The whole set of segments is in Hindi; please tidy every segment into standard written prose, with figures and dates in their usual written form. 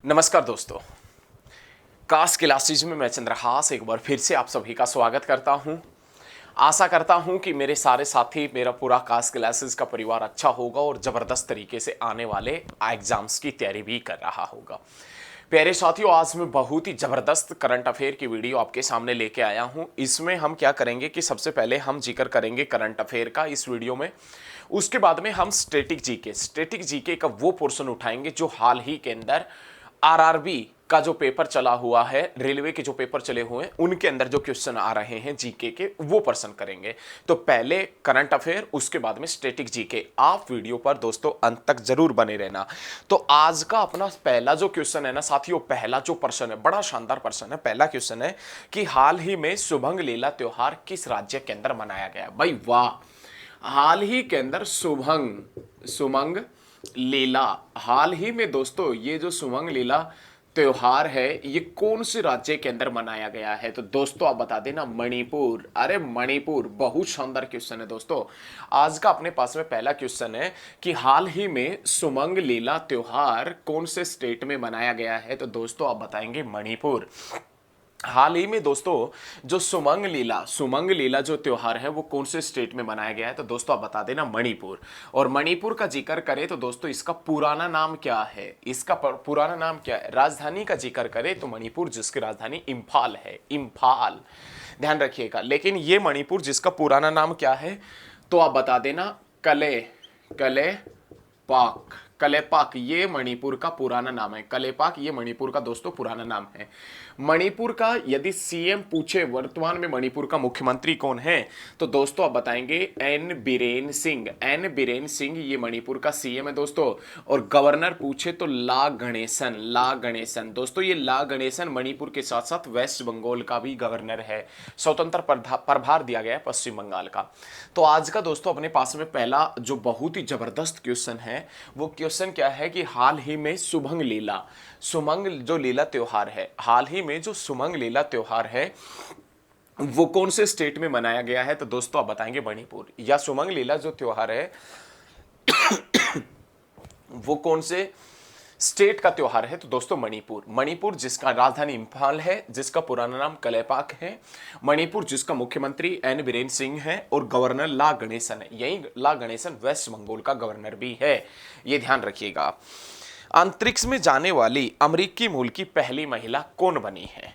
नमस्कार दोस्तों, कास क्लासेज में मैं चंद्रहास एक बार फिर से आप सभी का स्वागत करता हूं। आशा करता हूं कि मेरे सारे साथी, मेरा पूरा कास क्लासेज का परिवार अच्छा होगा और ज़बरदस्त तरीके से आने वाले एग्जाम्स की तैयारी भी कर रहा होगा। प्यारे साथियों, आज मैं बहुत ही ज़बरदस्त करंट अफेयर की वीडियो आपके सामने लेके आया हूं। इसमें हम क्या करेंगे कि सबसे पहले हम जिक्र करेंगे करंट अफेयर का इस वीडियो में। उसके बाद में हम स्टैटिक जीके का वो पोर्शन उठाएंगे जो हाल ही के अंदर आरआरबी का जो पेपर चला हुआ है, रेलवे के जो पेपर चले हुए हैं उनके अंदर जो क्वेश्चन आ रहे हैं जीके के, वो पर्सन करेंगे। तो पहले करंट अफेयर, उसके बाद में स्टैटिक जीके। आप वीडियो पर दोस्तों अंत तक जरूर बने रहना। तो आज का अपना पहला जो क्वेश्चन है ना साथियों, पहला जो पर्सन है, बड़ा शानदार पर्सन है। पहला क्वेश्चन है कि हाल ही में शुभंग लीला त्योहार किस राज्य के अंदर मनाया गया? भाई वाह, हाल ही के अंदर सुमंग लीला, हाल ही में दोस्तों ये जो सुमंग लीला त्योहार है ये कौन से राज्य के अंदर मनाया गया है? तो दोस्तों आप बता देना, मणिपुर। अरे मणिपुर, बहुत शानदार क्वेश्चन है दोस्तों। आज का अपने पास में पहला क्वेश्चन है कि हाल ही में सुमंग लीला त्योहार कौन से स्टेट में मनाया गया है? तो दोस्तों आप बताएंगे मणिपुर। हाल ही में दोस्तों जो सुमंग लीला जो त्योहार है वो कौन से स्टेट में मनाया गया है? तो दोस्तों आप बता देना मणिपुर। और मणिपुर का जिक्र करें तो दोस्तों इसका पुराना नाम क्या है? इसका पुराना नाम क्या है? राजधानी का जिक्र करें तो मणिपुर जिसकी राजधानी इंफाल है, इंफाल, ध्यान रखिएगा। लेकिन ये मणिपुर जिसका पुराना नाम क्या है तो आप बता देना कले पाक। कलेपाक ये मणिपुर का पुराना नाम है। कलेपाक ये मणिपुर का दोस्तों पुराना नाम है। मणिपुर का यदि सीएम पूछे वर्तमान में मणिपुर का मुख्यमंत्री कौन है तो दोस्तों आप बताएंगे एन बीरेन सिंह। एन बीरेन सिंह ये मणिपुर का सीएम है दोस्तों। और गवर्नर पूछे तो ला गणेशन। दोस्तों ये ला गणेशन मणिपुर के साथ साथ वेस्ट बंगाल का भी गवर्नर है। स्वतंत्र प्रभार दिया गया है पश्चिम बंगाल का। तो आज का दोस्तों अपने पास में पहला जो बहुत ही जबरदस्त क्वेश्चन है वो क्वेश्चन क्या है कि हाल ही में सुमंग जो लीला त्योहार है, हाल ही में जो सुमंग लीला त्योहार है वो कौन से स्टेट में मनाया गया है? तो दोस्तों आप बताएंगे मणिपुर। या सुमंग लीला जो त्योहार है वो कौन से स्टेट का त्योहार है? तो दोस्तों मणिपुर जिसका राजधानी इंफाल है, जिसका पुराना नाम कलेपाक है। मणिपुर जिसका मुख्यमंत्री एन बीरेन सिंह है और गवर्नर ला गणेशन है। यही ला गणेशन वेस्ट बंगाल का गवर्नर भी है, ये ध्यान रखिएगा। अंतरिक्ष में जाने वाली अमेरिकी मूल की पहली महिला कौन बनी है?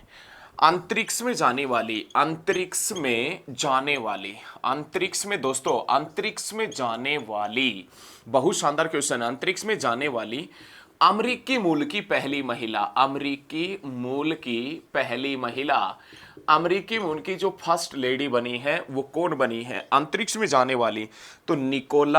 अंतरिक्ष में जाने वाली बहुत शानदार क्वेश्चन है। अंतरिक्ष में जाने वाली अमेरिकी मूल की पहली महिला, अमेरिकी मूल की जो फर्स्ट लेडी बनी है वो कौन बनी है अंतरिक्ष में जाने वाली? तो निकोल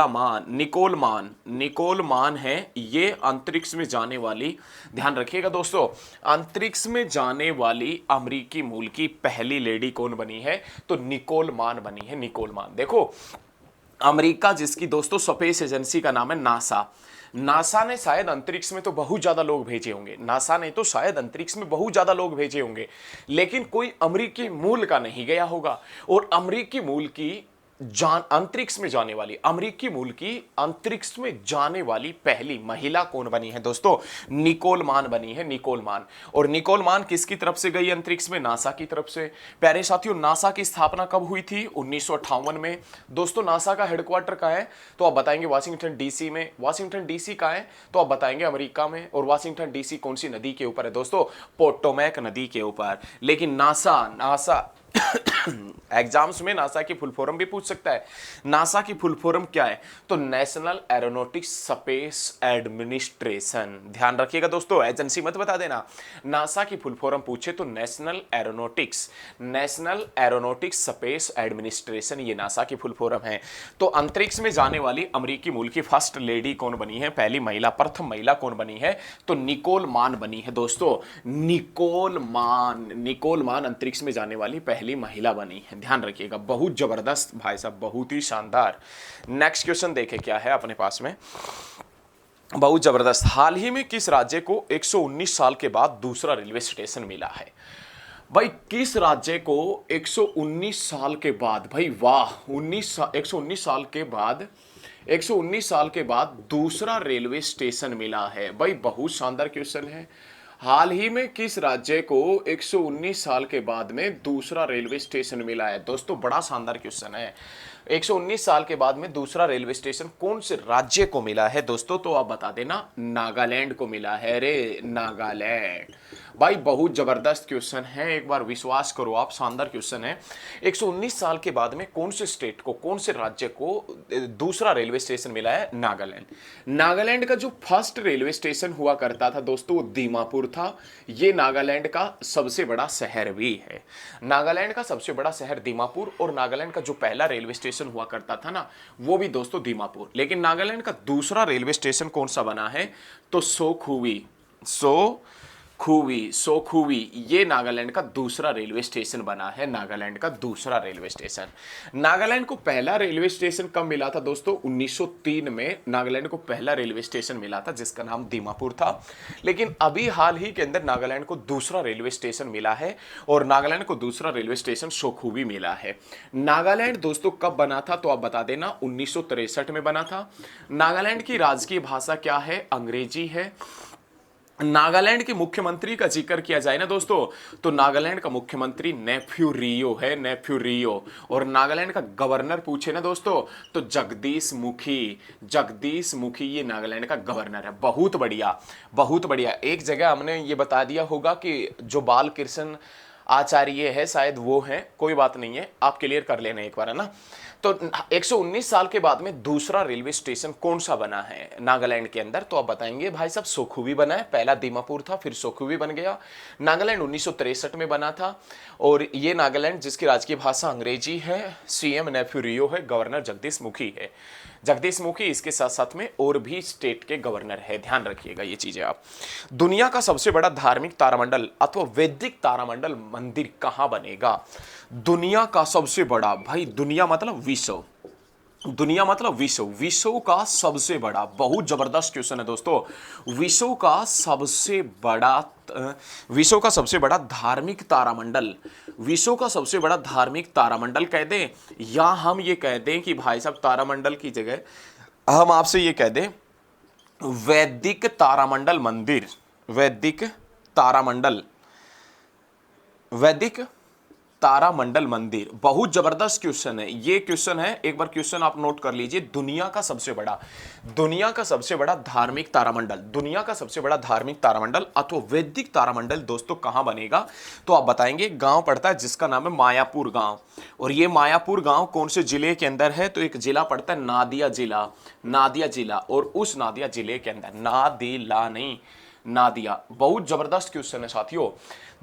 मान है ये अंतरिक्ष में जाने वाली। ध्यान रखिएगा दोस्तों, अंतरिक्ष में जाने वाली अमेरिकी मूल की पहली लेडी कौन बनी है? तो निकोल मान बनी है, निकोल मान। देखो अमेरिका जिसकी दोस्तों स्पेस एजेंसी का नाम है नासा ने शायद अंतरिक्ष में तो बहुत ज्यादा लोग भेजे होंगे, नासा ने तो शायद अंतरिक्ष में बहुत ज्यादा लोग भेजे होंगे, लेकिन कोई अमेरिकी मूल का नहीं गया होगा। और अमेरिकी मूल की अंतरिक्ष में जाने वाली, अमेरिकी मूल की अंतरिक्ष में जाने वाली पहली महिला कौन बनी है दोस्तों? निकोल मान बनी है, निकोल मान। और निकोल मान किसकी तरफ से गई अंतरिक्ष में? नासा की तरफ से। प्यारे साथियों, नासा की स्थापना कब हुई थी? 1958 में। दोस्तों नासा का हेडक्वार्टर कहाँ है? तो आप बताएंगे वाशिंगटन डीसी में। वाशिंगटन डीसी कहाँ है? तो आप बताएंगे अमेरिका में। और वाशिंगटन डीसी कौन सी नदी के ऊपर है दोस्तों? पोटोमैक नदी के ऊपर। लेकिन नासा एग्जाम्स में नासा की फुल फॉर्म भी पूछ सकता है। नासा की फुल फॉर्म क्या है? तो नेशनल एरोनॉटिक्स स्पेस एडमिनिस्ट्रेशन। ध्यान रखिएगा दोस्तों, एजेंसी मत बता देना। नासा की फुल फॉर्म पूछे तो नेशनल एरोनॉटिक्स स्पेस एडमिनिस्ट्रेशन, ये नासा की फुल फॉर्म है। तो अंतरिक्ष में जाने वाली अमेरिकी मूल की फर्स्ट लेडी कौन बनी है? पहली महिला, प्रथम महिला कौन बनी है? तो निकोल मान बनी है दोस्तों। निकोल मान अंतरिक्ष में जाने वाली पहली महिला बनी है। ध्यान रखिएगा, बहुत जबरदस्त भाई साहब, बहुत ही शानदार। नेक्स्ट क्वेश्चन देखें क्या है अपने पास में, बहुत जबरदस्त। हाल ही में किस राज्य को 119 साल के बाद दूसरा रेलवे स्टेशन मिला है? भाई किस राज्य को 119 साल के बाद, भाई वाह, 119 साल के बाद दूसरा रेलवे स्टेशन मिला है? भाई बहुत शानदार क्वेश्चन है। हाल ही में किस राज्य को 119 साल के बाद में दूसरा रेलवे स्टेशन मिला है? दोस्तों बड़ा शानदार क्वेश्चन है। 119 साल के बाद में दूसरा रेलवे स्टेशन कौन से राज्य को मिला है दोस्तों? तो आप बता देना, नागालैंड को मिला है रे, नागालैंड। भाई बहुत जबरदस्त क्वेश्चन है, एक बार विश्वास करो आप, शानदार क्वेश्चन है। 119 साल के बाद में कौन से स्टेट को, कौन से राज्य को दूसरा रेलवे स्टेशन मिला है? नागालैंड। नागालैंड का जो फर्स्ट रेलवे स्टेशन हुआ करता था दोस्तों वो दीमापुर था। ये नागालैंड का सबसे बड़ा शहर भी है। नागालैंड का सबसे बड़ा शहर दीमापुर, और नागालैंड का जो पहला रेलवे स्टेशन हुआ करता था ना वो भी दोस्तों दीमापुर। लेकिन नागालैंड का दूसरा रेलवे स्टेशन कौन सा बना है? तो सोखुवी ये नागालैंड का दूसरा रेलवे स्टेशन बना है। नागालैंड का दूसरा रेलवे स्टेशन। नागालैंड को पहला रेलवे स्टेशन कब मिला था दोस्तों? 1903 में नागालैंड को पहला रेलवे स्टेशन मिला था जिसका नाम दीमापुर था। लेकिन अभी हाल ही के अंदर नागालैंड को दूसरा रेलवे स्टेशन मिला है, और नागालैंड को दूसरा रेलवे स्टेशन सोखुवी मिला है। नागालैंड दोस्तों कब बना था? तो आप बता देना, 1963 में बना था। नागालैंड की राजकीय भाषा क्या है? अंग्रेजी है। नागालैंड के मुख्यमंत्री का जिक्र किया जाए ना दोस्तों, तो नागालैंड का मुख्यमंत्री नेफ्यू रियो है, नेफ्यू रियो। और नागालैंड का गवर्नर पूछे ना दोस्तों तो जगदीश मुखी ये नागालैंड का गवर्नर है। बहुत बढ़िया, बहुत बढ़िया। एक जगह हमने ये बता दिया होगा कि जो बाल कृष्ण आचार्य है शायद वो हैं, कोई बात नहीं है, आप क्लियर कर लेना एक बार, है ना। तो 119 साल के बाद में दूसरा रेलवे स्टेशन कौन सा बना है नागालैंड के अंदर? तो आप बताएंगे भाई साहब सोखुवी बना है। पहला दीमापुर था, फिर सोखुवी बन गया। नागालैंड 1963 में बना था, और ये नागालैंड जिसकी राजकीय भाषा अंग्रेजी है, सीएम नेफ्यू रियो है, गवर्नर जगदीश मुखी है। जगदीश मुखी, इसके साथ साथ में और भी स्टेट के गवर्नर है, ध्यान रखिएगा ये चीजें आप। दुनिया का सबसे बड़ा धार्मिक तारामंडल अथवा वैदिक तारामंडल मंदिर कहां बनेगा? दुनिया का सबसे बड़ा, भाई दुनिया मतलब विश्व, दुनिया मतलब विश्व, विश्व का सबसे बड़ा, बहुत जबरदस्त क्वेश्चन है दोस्तों। विश्व का सबसे बड़ा, विश्व का सबसे बड़ा धार्मिक तारामंडल, विश्व का सबसे बड़ा धार्मिक तारामंडल कह दें, या हम ये कह दें कि भाई साहब तारामंडल की जगह हम आपसे ये कह दें वैदिक तारामंडल मंदिर, वैदिक तारामंडल, वैदिक तारामंडल मंदिर। बहुत जबरदस्त क्वेश्चन है ये, क्वेश्चन है, एक बार क्वेश्चन आप नोट कर लीजिए। दुनिया का सबसे बड़ा, दुनिया का सबसे बड़ा धार्मिक तारामंडल, दुनिया का सबसे बड़ा धार्मिक तारामंडल अथवा वैदिक तारामंडल दोस्तों कहां बनेगा? तो आप बताएंगे गांव पड़ता है जिसका नाम है मायापुर गांव। और ये मायापुर गांव कौन से जिले के अंदर है? तो एक जिला पड़ता है नादिया जिला, नादिया जिला। और उस नादिया जिले के अंदर, नादिला नहीं, नादिया। बहुत जबरदस्त क्वेश्चन है साथियों।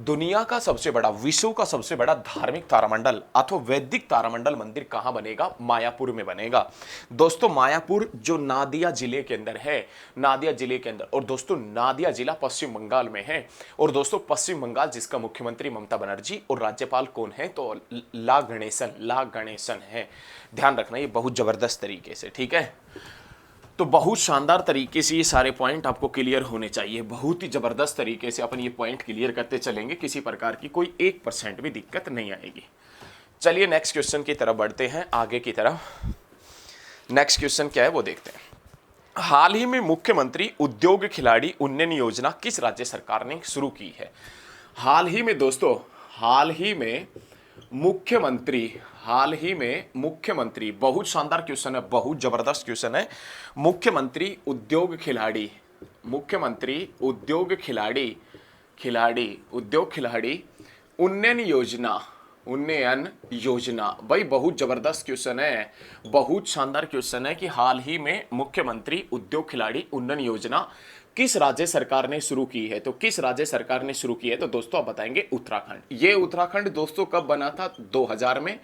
दुनिया का सबसे बड़ा, विश्व का सबसे बड़ा धार्मिक तारामंडल अथवा वैदिक तारामंडल मंदिर कहां बनेगा? मायापुर में बनेगा दोस्तों। मायापुर जो नादिया जिले के अंदर है, नादिया जिले के अंदर। और दोस्तों नादिया जिला पश्चिम बंगाल में है। और दोस्तों पश्चिम बंगाल जिसका मुख्यमंत्री ममता बनर्जी और राज्यपाल कौन है? तो ला गणेशन है। ध्यान रखना ये बहुत जबरदस्त तरीके से, ठीक है। तो बहुत शानदार तरीके से ये सारे पॉइंट आपको क्लियर होने चाहिए। बहुत ही जबरदस्त तरीके से अपन ये पॉइंट क्लियर करते चलेंगे, किसी प्रकार की कोई 1% भी दिक्कत नहीं आएगी। चलिए नेक्स्ट क्वेश्चन की तरफ बढ़ते हैं, आगे की तरफ। नेक्स्ट क्वेश्चन क्या है वो देखते हैं। हाल ही में मुख्यमंत्री उद्योग खिलाड़ी उन्नयन योजना किस राज्य सरकार ने शुरू की है? हाल ही में दोस्तों, हाल ही में मुख्यमंत्री, बहुत शानदार क्वेश्चन है, बहुत जबरदस्त क्वेश्चन है। मुख्यमंत्री उद्योग खिलाड़ी, मुख्यमंत्री उद्योग खिलाड़ी उन्नयन योजना, उन्नयन योजना। भाई बहुत जबरदस्त क्वेश्चन है, बहुत शानदार क्वेश्चन है कि हाल ही में मुख्यमंत्री उद्योग खिलाड़ी उन्नयन योजना किस राज्य सरकार ने शुरू की है? तो किस राज्य सरकार ने शुरू की है? तो दोस्तों आप बताएंगे उत्तराखंड। ये उत्तराखंड दोस्तों कब बना था? 2000 में।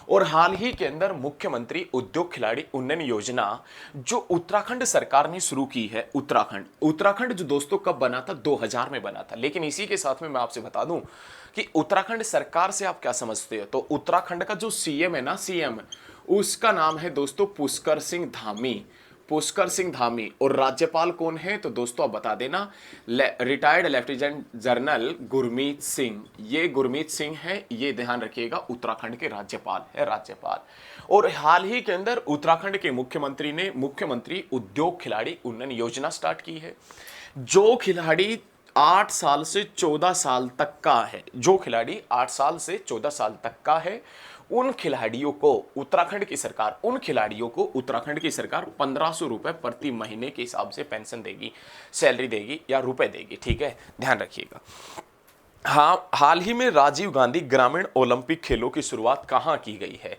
और हाल ही के अंदर मुख्यमंत्री उद्योग खिलाड़ी उन्नयन योजना जो उत्तराखंड सरकार ने शुरू की है, उत्तराखंड जो दोस्तों कब बना था? 2000 में बना था। लेकिन इसी के साथ में मैं आपसे बता दूं कि उत्तराखंड सरकार से आप क्या समझते हो? तो उत्तराखंड का जो सीएम है ना, सीएम, उसका नाम है दोस्तों पुष्कर सिंह धामी, पुष्कर सिंह धामी। और राज्यपाल कौन है? तो दोस्तों आप बता देना, retired lieutenant general Gurmeet Singh. ये गुरमीत सिंह है, ये ध्यान रखिएगा, उत्तराखंड के राज्यपाल है, राज्यपाल। और हाल ही के अंदर उत्तराखंड के मुख्यमंत्री ने मुख्यमंत्री उद्योग खिलाड़ी उन्नयन योजना स्टार्ट की है। जो खिलाड़ी 8 साल से 14 साल तक का है, जो खिलाड़ी 8 साल से 14 साल तक का है, उन खिलाड़ियों को उत्तराखंड की सरकार 1500 रुपए प्रति महीने के हिसाब से पेंशन देगी, सैलरी देगी या रुपए देगी। ठीक है, ध्यान रखिएगा। हाँ, हाल ही में राजीव गांधी ग्रामीण ओलंपिक खेलों की शुरुआत कहाँ की गई है?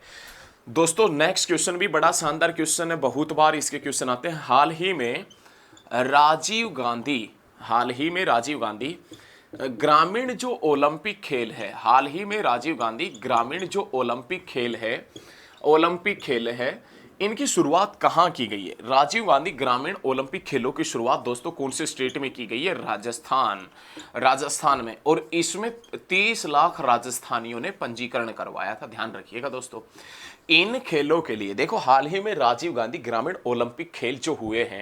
दोस्तों नेक्स्ट क्वेश्चन भी बड़ा शानदार क्वेश्चन है, बहुत बार इसके क्वेश्चन आते हैं। हाल ही में राजीव गांधी ग्रामीण जो ओलंपिक खेल है, हाल ही में राजीव गांधी ग्रामीण जो ओलंपिक खेल है, इनकी शुरुआत कहाँ की गई है? राजीव गांधी ग्रामीण ओलंपिक खेलों की शुरुआत दोस्तों कौन से स्टेट में की गई है? राजस्थान में। और इसमें 30 लाख राजस्थानियों ने पंजीकरण करवाया था, ध्यान रखिएगा दोस्तों। इन खेलों के लिए देखो, हाल ही में राजीव गांधी ग्रामीण ओलंपिक खेल जो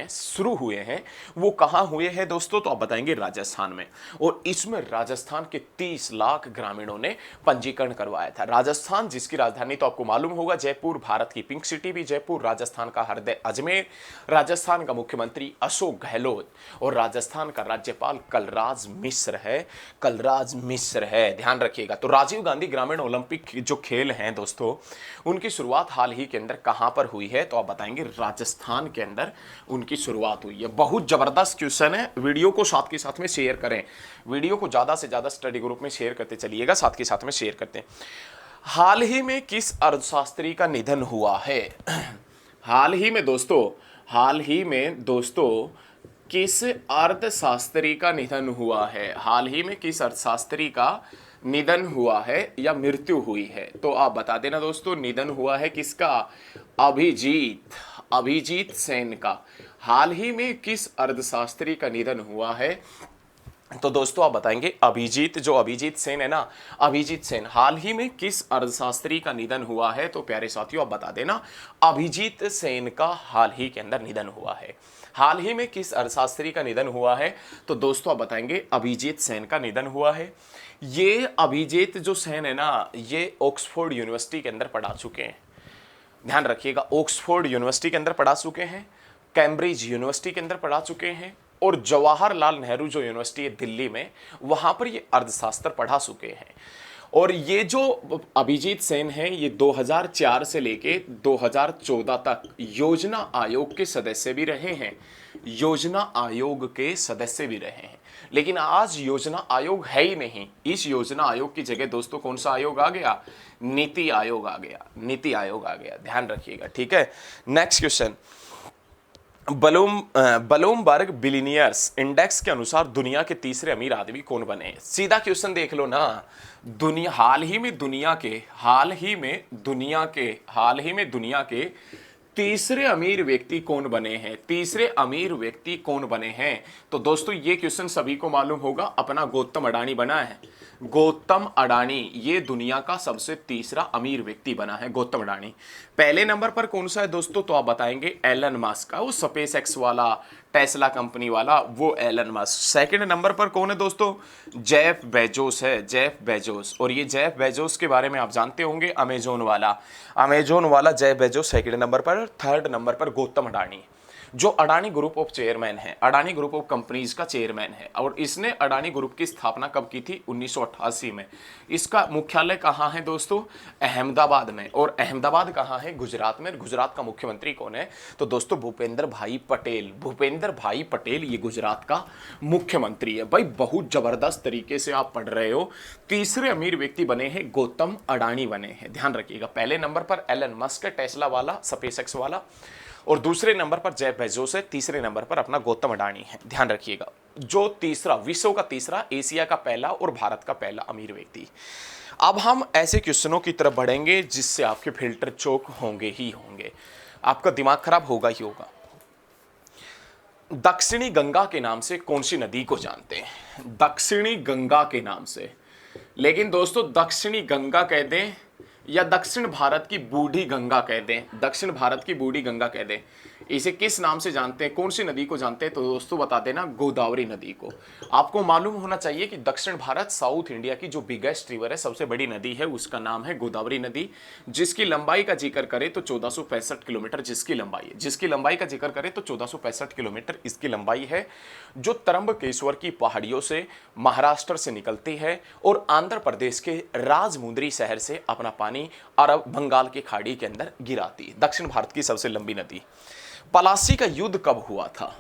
शुरू हुए हैं, वो कहां हुए हैं दोस्तों? तो आप बताएंगे राजस्थान में। और इसमें राजस्थान के 30 लाख ग्रामीणों ने पंजीकरण करवाया था। राजस्थान, जिसकी राजधानी तो आपको मालूम होगा जयपुर, भारत की पिंक सिटी भी जयपुर, राजस्थान का हृदय अजमेर, राजस्थान का मुख्यमंत्री अशोक गहलोत और राजस्थान का राज्यपाल कलराज मिश्र है, ध्यान रखिएगा। तो राजीव गांधी ग्रामीण ओलंपिक जो खेल हैं दोस्तों, उनकी शुरुआत हाल ही के अंदर कहां पर हुई है? तो आप बताएंगे राजस्थान के अंदर उनकी शुरुआत हुई है। बहुत जबरदस्त क्वेश्चन है, वीडियो को साथ के साथ में शेयर करें, वीडियो को ज्यादा से ज्यादा स्टडी ग्रुप में शेयर करते चलिएगा, साथ के साथ में शेयर करते हैं। हाल ही में किस अर्थशास्त्री का निधन हुआ है? हाल ही में दोस्तों किस अर्थशास्त्री का निधन हुआ है? हाल ही में किस अर्थशास्त्री का निधन हुआ है या मृत्यु हुई है? तो आप बता देना दोस्तों, निधन हुआ है किसका? अभिजीत सेन का। हाल ही में किस अर्थशास्त्री का निधन हुआ है? तो दोस्तों आप बताएंगे अभिजीत सेन है ना, अभिजीत सेन। हाल ही में किस अर्थशास्त्री का निधन हुआ है? तो प्यारे साथियों आप बता देना, अभिजीत सेन का हाल ही के अंदर निधन हुआ है। हाल ही में किस अर्थशास्त्री का निधन हुआ है? तो दोस्तों आप बताएंगे अभिजीत सेन का निधन हुआ है। ये अभिजीत जो सेन है ना, ये ऑक्सफोर्ड यूनिवर्सिटी के अंदर पढ़ा चुके हैं, ध्यान रखिएगा। ऑक्सफोर्ड यूनिवर्सिटी के अंदर पढ़ा चुके हैं, कैम्ब्रिज यूनिवर्सिटी के अंदर पढ़ा चुके हैं, और जवाहरलाल नेहरू जो यूनिवर्सिटी है दिल्ली में, वहां पर ये अर्थशास्त्र पढ़ा चुके हैं। और ये जो अभिजीत सेन हैं, ये 2004 से लेके 2014 तक योजना आयोग के सदस्य भी रहे हैं, लेकिन आज योजना आयोग है ही नहीं। इस योजना आयोग की जगह दोस्तों कौन सा आयोग आ गया? नीति आयोग आ गया, ध्यान रखिएगा। ठीक है, next question. Bloomberg billionaires index के अनुसार दुनिया के तीसरे अमीर आदमी कौन बने? सीधा क्वेश्चन देख लो ना। हाल ही में दुनिया के तीसरे अमीर व्यक्ति कौन बने हैं? तो दोस्तों ये क्वेश्चन सभी को मालूम होगा, अपना गौतम अडानी बना है। गौतम अडानी ये दुनिया का सबसे तीसरा अमीर व्यक्ति बना है, गौतम अडानी। पहले नंबर पर कौन सा है दोस्तों? तो आप बताएंगे एलन मस्क, वो स्पेस एक्स वाला, टेस्ला कंपनी वाला, वो एलन मस्क। सेकंड नंबर पर कौन है दोस्तों? जेफ बेजोस है, और ये जेफ बेजोस के बारे में आप जानते होंगे, अमेजोन वाला जेफ बेजोस सेकंड नंबर पर। थर्ड नंबर पर गौतम अडानी, जो अडानी ग्रुप ऑफ चेयरमैन है, अडानी ग्रुप ऑफ कंपनीज का चेयरमैन है। और इसने अडानी ग्रुप की स्थापना कब की थी? 1988 में। इसका मुख्यालय कहाँ है दोस्तों? अहमदाबाद में। और अहमदाबाद कहाँ है? गुजरात में। गुजरात का मुख्यमंत्री कौन है? तो दोस्तों भूपेंद्र भाई पटेल ये गुजरात का मुख्यमंत्री है। भाई बहुत जबरदस्त तरीके से आप पढ़ रहे हो। तीसरे अमीर व्यक्ति बने हैं गौतम अडानी बने हैं, ध्यान रखिएगा। पहले नंबर पर एलन मस्क, टेस्ला वाला, स्पेसएक्स वाला, और दूसरे नंबर पर जेफ बेजोस है, तीसरे नंबर पर अपना गौतम अडानी है, ध्यान रखिएगा। जो तीसरा, विश्व का तीसरा, एशिया का पहला और भारत का पहला अमीर व्यक्ति। अब हम ऐसे क्वेश्चनों की तरफ बढ़ेंगे जिससे आपके फिल्टर चोक होंगे ही होंगे, आपका दिमाग खराब होगा ही होगा। दक्षिणी गंगा के नाम से कौन सी नदी को जानते हैं? दक्षिणी गंगा के नाम से। लेकिन दोस्तों दक्षिणी गंगा कह दें या दक्षिण भारत की बूढ़ी गंगा कह दें, इसे किस नाम से जानते हैं, कौन सी नदी को जानते हैं? तो दोस्तों बता देना, गोदावरी नदी को। आपको मालूम होना चाहिए कि दक्षिण भारत, साउथ इंडिया की जो बिगेस्ट रिवर है, सबसे बड़ी नदी है, उसका नाम है गोदावरी नदी, जिसकी लंबाई का जिक्र करें तो 1465 किलोमीटर जिसकी लंबाई का जिक्र करें तो 1465 किलोमीटर इसकी लंबाई है, जो तरंबकेश्वर की पहाड़ियों से महाराष्ट्र से निकलती है और आंध्र प्रदेश के राजमुंद्री शहर से अपना पानी अरब बंगाल की खाड़ी के अंदर गिराती है। दक्षिण भारत की सबसे लंबी नदी। पलासी का युद्ध कब हुआ था?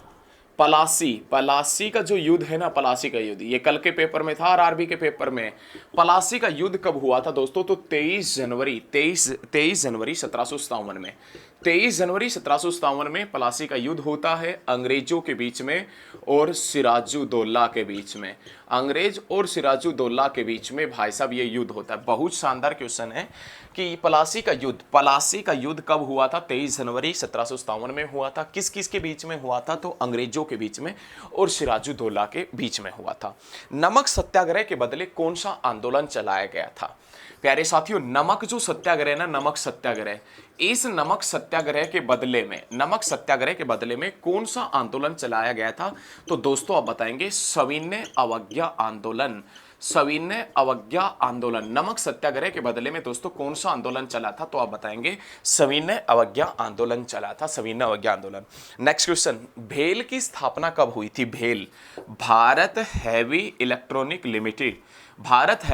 पलासी का जो युद्ध है ना, पलासी का युद्ध, ये कल के पेपर में था और आरबी के पेपर में। पलासी का युद्ध कब हुआ था दोस्तों? तो 23 जनवरी 1757 में। 23 जनवरी 1757 में पलासी का युद्ध होता है अंग्रेजों के बीच में और सिराजुद्दौला के बीच में। अंग्रेज और सिराजुद्दौला के बीच में भाई साहब ये युद्ध होता है। बहुत शानदार क्वेश्चन है कि पलासी का युद्ध कब हुआ था? 23 जनवरी 1757 में हुआ था। किस किस के बीच में हुआ था? तो अंग्रेजों के बीच में और सिराजुद्दौला के बीच में हुआ था। नमक सत्याग्रह के बदले कौन सा आंदोलन चलाया गया था? प्यारे साथियों, नमक जो सत्याग्रह ना, नमक सत्याग्रह, इस नमक सत्याग्रह के बदले में कौन सा आंदोलन चलाया गया था? तो दोस्तों आप बताएंगे, सविनय अवज्ञा आंदोलन। नमक सत्याग्रह के बदले में दोस्तों कौन सा आंदोलन चला था? तो आप बताएंगे सविनय अवज्ञा आंदोलन चला था, सविनय अवज्ञा आंदोलन। नेक्स्ट क्वेश्चन, भेल की स्थापना कब हुई थी? भेल, भारत हैवी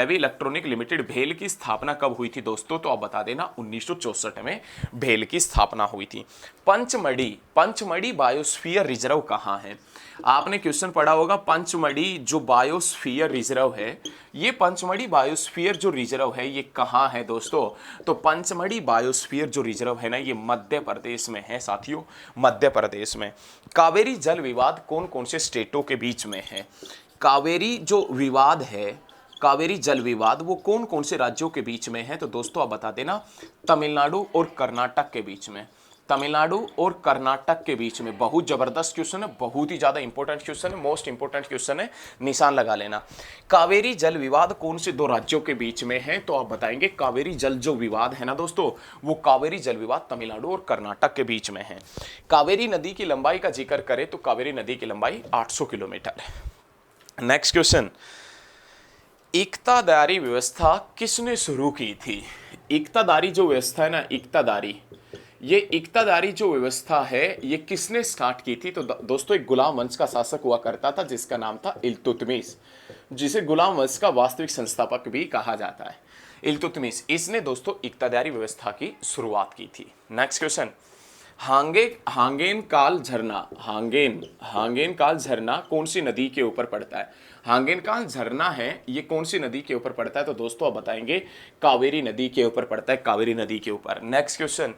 इलेक्ट्रॉनिक लिमिटेड भेल की स्थापना कब हुई थी दोस्तों? तो आप बता देना 1964 में भेल की स्थापना हुई थी। पंचमढ़ी बायोस्फीयर रिजर्व कहाँ है? आपने क्वेश्चन पढ़ा होगा, पंचमढ़ी जो बायोस्फीयर रिजर्व है, ये पंचमढ़ी बायोस्फीयर जो रिजर्व है ये कहाँ है दोस्तों? तो पंचमढ़ी बायोस्फीयर जो रिजर्व है ना, ये मध्य प्रदेश में है साथियों, मध्य प्रदेश में। कावेरी जल विवाद कौन कौन से स्टेटों के बीच में है? कावेरी जल विवाद वो कौन कौन से राज्यों के बीच में है? तो दोस्तों आप बता देना, तमिलनाडु और कर्नाटक के बीच में। बहुत जबरदस्त क्वेश्चन है, बहुत ही ज्यादा इंपॉर्टेंट क्वेश्चन है, मोस्ट इंपॉर्टेंट क्वेश्चन है, निशान लगा लेना। कावेरी जल विवाद कौन से दो राज्यों के बीच में है? तो आप बताएंगे कावेरी जल जो विवाद है ना दोस्तों, वो कावेरी जल विवाद तमिलनाडु और कर्नाटक के बीच में है। कावेरी नदी की लंबाई का जिक्र करें तो कावेरी नदी की लंबाई 800 किलोमीटर है। नेक्स्ट क्वेश्चन, इक्तादारी व्यवस्था किसने शुरू की थी? इक्तादारी जो व्यवस्था है ना, इक्तादारी जो व्यवस्था है ये किसने स्टार्ट की थी? तो दोस्तों एक गुलाम वंश का शासक हुआ करता था जिसका नाम था इल्तुतमिश, जिसे गुलाम वंश का वास्तविक संस्थापक भी कहा जाता है, इल्तुतमिश। इसने दोस्तों इक्तादारी व्यवस्था की शुरुआत की थी। नेक्स्ट क्वेश्चन, हांगेन काल झरना कौन सी नदी के ऊपर पड़ता है? हांगेन काल झरना है ये कौन सी नदी के ऊपर पड़ता है? तो दोस्तों आप बताएंगे कावेरी नदी के ऊपर पड़ता है, कावेरी नदी के ऊपर। नेक्स्ट क्वेश्चन,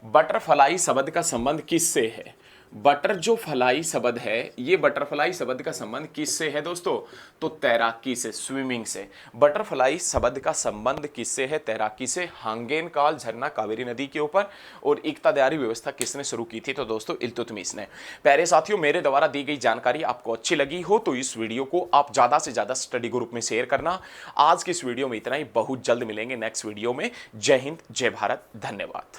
बटरफ्लाई शब्द का संबंध किससे है? बटर जो फ्लाई शब्द है, ये बटरफ्लाई शब्द का संबंध किससे है दोस्तों? तो तैराकी से, स्विमिंग से। बटरफ्लाई शब्द का संबंध किससे है? तैराकी से। हांगेन काल झरना कावेरी नदी के ऊपर, और इक्तादारी व्यवस्था किसने शुरू की थी? तो दोस्तों इल्तुतमिश ने। प्यारे साथियों, मेरे द्वारा दी गई जानकारी आपको अच्छी लगी हो तो इस वीडियो को आप ज्यादा से ज्यादा स्टडी ग्रुप में शेयर करना। आज की इस वीडियो में इतना ही, बहुत जल्द मिलेंगे नेक्स्ट वीडियो में। जय हिंद, जय भारत, धन्यवाद।